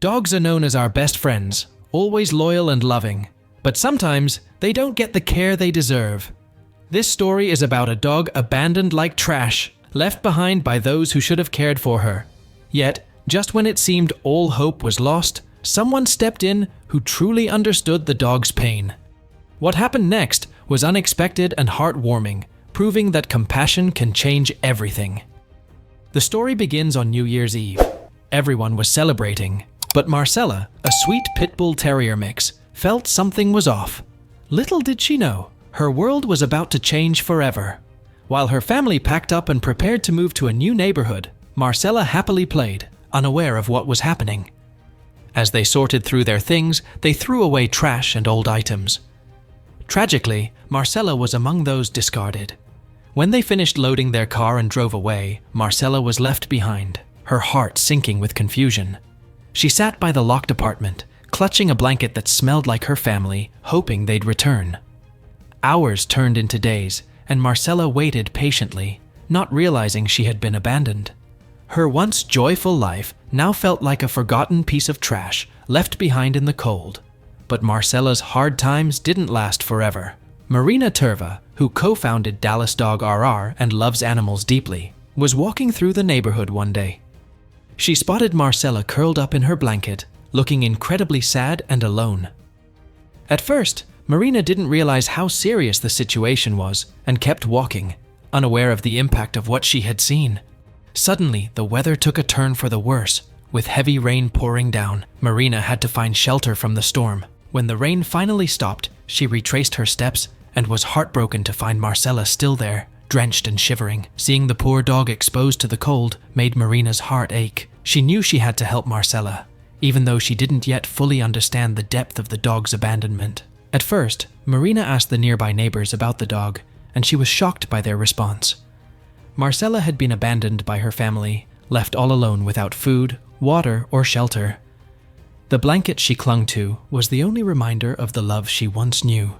Dogs are known as our best friends, always loyal and loving, but sometimes they don't get the care they deserve. This story is about a dog abandoned like trash, left behind by those who should have cared for her. Yet, just when it seemed all hope was lost, someone stepped in who truly understood the dog's pain. What happened next was unexpected and heartwarming, proving that compassion can change everything. The story begins on New Year's Eve. Everyone was celebrating, but Marcella, a sweet pit bull terrier mix, felt something was off. Little did she know, her world was about to change forever. While her family packed up and prepared to move to a new neighborhood, Marcella happily played, unaware of what was happening. As they sorted through their things, they threw away trash and old items. Tragically, Marcella was among those discarded. When they finished loading their car and drove away, Marcella was left behind, her heart sinking with confusion. She sat by the locked apartment, clutching a blanket that smelled like her family, hoping they'd return. Hours turned into days, and Marcella waited patiently, not realizing she had been abandoned. Her once joyful life now felt like a forgotten piece of trash left behind in the cold. But Marcella's hard times didn't last forever. Marina Turva, who co-founded Dallas Dog RR and loves animals deeply, was walking through the neighborhood one day. She spotted Marcella curled up in her blanket, looking incredibly sad and alone. At first, Marina didn't realize how serious the situation was and kept walking, unaware of the impact of what she had seen. Suddenly, the weather took a turn for the worse. With heavy rain pouring down, Marina had to find shelter from the storm. When the rain finally stopped, she retraced her steps and was heartbroken to find Marcella still there, drenched and shivering. Seeing the poor dog exposed to the cold made Marina's heart ache. She knew she had to help Marcella, even though she didn't yet fully understand the depth of the dog's abandonment. At first, Marina asked the nearby neighbors about the dog, and she was shocked by their response. Marcella had been abandoned by her family, left all alone without food, water, or shelter. The blanket she clung to was the only reminder of the love she once knew.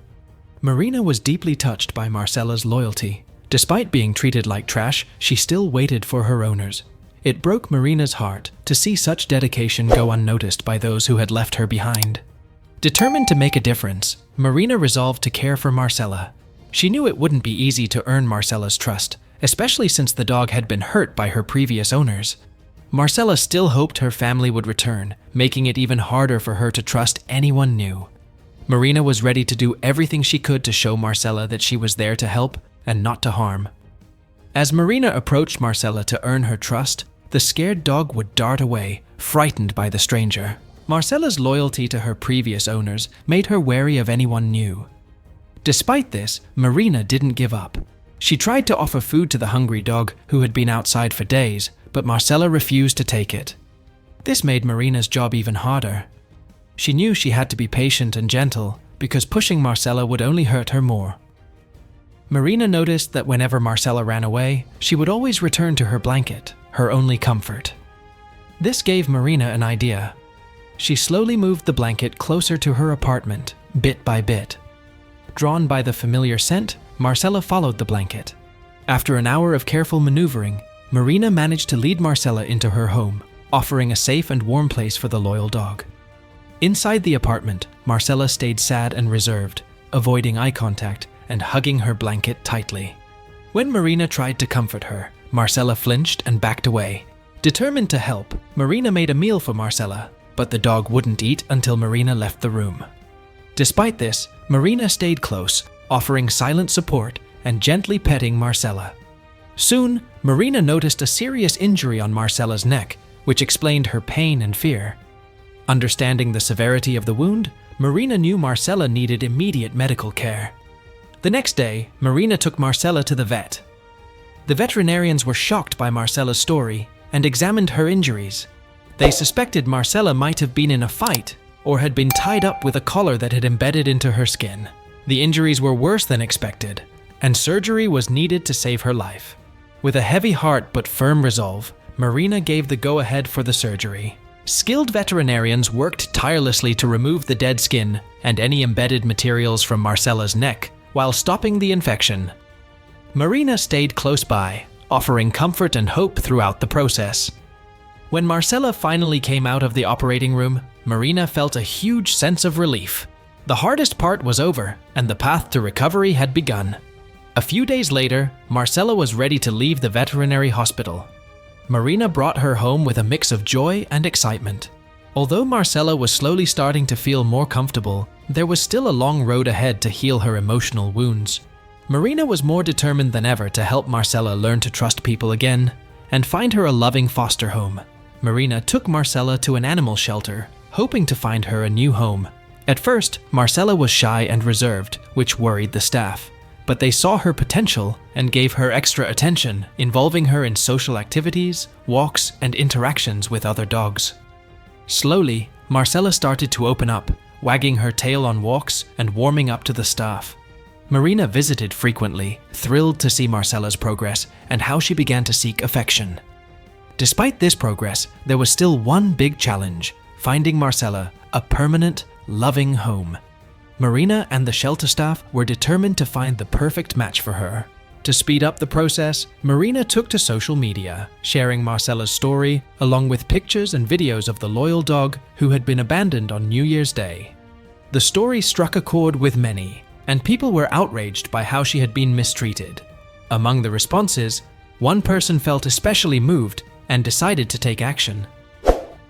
Marina was deeply touched by Marcella's loyalty. Despite being treated like trash, she still waited for her owners. It broke Marina's heart to see such dedication go unnoticed by those who had left her behind. Determined to make a difference, Marina resolved to care for Marcella. She knew it wouldn't be easy to earn Marcella's trust, especially since the dog had been hurt by her previous owners. Marcella still hoped her family would return, making it even harder for her to trust anyone new. Marina was ready to do everything she could to show Marcella that she was there to help and not to harm. As Marina approached Marcella to earn her trust, the scared dog would dart away, frightened by the stranger. Marcella's loyalty to her previous owners made her wary of anyone new. Despite this, Marina didn't give up. She tried to offer food to the hungry dog who had been outside for days, but Marcella refused to take it. This made Marina's job even harder. She knew she had to be patient and gentle, because pushing Marcella would only hurt her more. Marina noticed that whenever Marcella ran away, she would always return to her blanket, her only comfort. This gave Marina an idea. She slowly moved the blanket closer to her apartment, bit by bit. Drawn by the familiar scent, Marcella followed the blanket. After an hour of careful maneuvering, Marina managed to lead Marcella into her home, offering a safe and warm place for the loyal dog. Inside the apartment, Marcella stayed sad and reserved, avoiding eye contact and hugging her blanket tightly. When Marina tried to comfort her, Marcella flinched and backed away. Determined to help, Marina made a meal for Marcella, but the dog wouldn't eat until Marina left the room. Despite this, Marina stayed close, offering silent support and gently petting Marcella. Soon, Marina noticed a serious injury on Marcella's neck, which explained her pain and fear. Understanding the severity of the wound, Marina knew Marcella needed immediate medical care. The next day, Marina took Marcella to the vet. The veterinarians were shocked by Marcella's story and examined her injuries. They suspected Marcella might have been in a fight or had been tied up with a collar that had embedded into her skin. The injuries were worse than expected, and surgery was needed to save her life. With a heavy heart but firm resolve, Marina gave the go-ahead for the surgery. Skilled veterinarians worked tirelessly to remove the dead skin and any embedded materials from Marcella's neck while stopping the infection. Marina stayed close by, offering comfort and hope throughout the process. When Marcella finally came out of the operating room, Marina felt a huge sense of relief. The hardest part was over, and the path to recovery had begun. A few days later, Marcella was ready to leave the veterinary hospital. Marina brought her home with a mix of joy and excitement. Although Marcella was slowly starting to feel more comfortable, there was still a long road ahead to heal her emotional wounds. Marina was more determined than ever to help Marcella learn to trust people again and find her a loving foster home. Marina took Marcella to an animal shelter, hoping to find her a new home. At first, Marcella was shy and reserved, which worried the staff. But they saw her potential and gave her extra attention, involving her in social activities, walks, and interactions with other dogs. Slowly, Marcella started to open up, wagging her tail on walks and warming up to the staff. Marina visited frequently, thrilled to see Marcella's progress and how she began to seek affection. Despite this progress, there was still one big challenge: finding Marcella a permanent, loving home. Marina and the shelter staff were determined to find the perfect match for her. To speed up the process, Marina took to social media, sharing Marcella's story along with pictures and videos of the loyal dog who had been abandoned on New Year's Day. The story struck a chord with many, and people were outraged by how she had been mistreated. Among the responses, one person felt especially moved and decided to take action.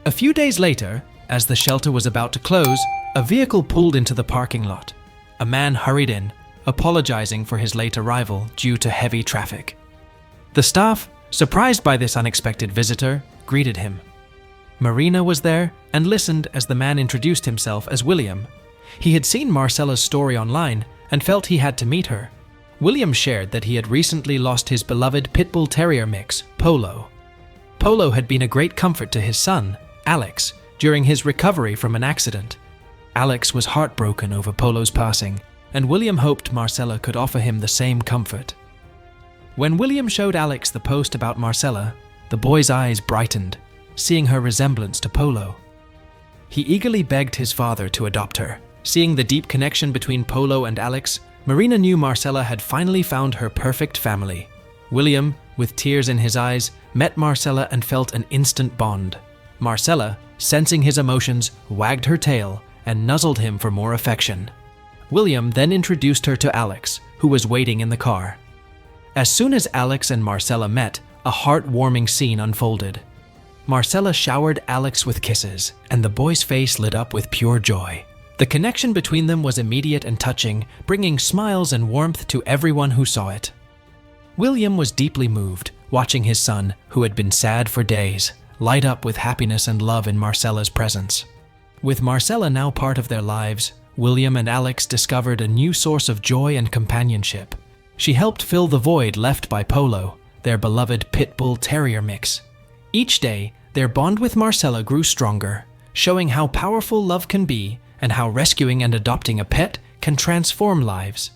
A few days later, as the shelter was about to close, a vehicle pulled into the parking lot. A man hurried in, apologizing for his late arrival due to heavy traffic. The staff, surprised by this unexpected visitor, greeted him. Marina was there and listened as the man introduced himself as William. He had seen Marcella's story online and felt he had to meet her. William shared that he had recently lost his beloved pit bull terrier mix, Polo. Polo had been a great comfort to his son, Alex, during his recovery from an accident. Alex was heartbroken over Polo's passing, and William hoped Marcella could offer him the same comfort. When William showed Alex the post about Marcella, the boy's eyes brightened, seeing her resemblance to Polo. He eagerly begged his father to adopt her. Seeing the deep connection between Polo and Alex, Marina knew Marcella had finally found her perfect family. William, with tears in his eyes, met Marcella and felt an instant bond. Marcella, sensing his emotions, wagged her tail and nuzzled him for more affection. William then introduced her to Alex, who was waiting in the car. As soon as Alex and Marcella met, a heartwarming scene unfolded. Marcella showered Alex with kisses, and the boy's face lit up with pure joy. The connection between them was immediate and touching, bringing smiles and warmth to everyone who saw it. William was deeply moved, watching his son, who had been sad for days, light up with happiness and love in Marcella's presence. With Marcella now part of their lives, William and Alex discovered a new source of joy and companionship. She helped fill the void left by Polo, their beloved pit bull terrier mix. Each day, their bond with Marcella grew stronger, showing how powerful love can be and how rescuing and adopting a pet can transform lives.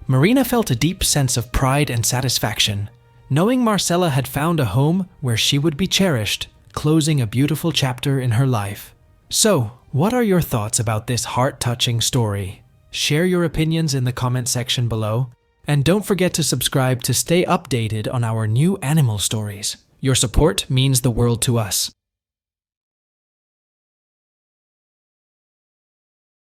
Marina felt a deep sense of pride and satisfaction, knowing Marcella had found a home where she would be cherished, closing a beautiful chapter in her life. So, what are your thoughts about this heart-touching story? Share your opinions in the comment section below, and don't forget to subscribe to stay updated on our new animal stories. Your support means the world to us.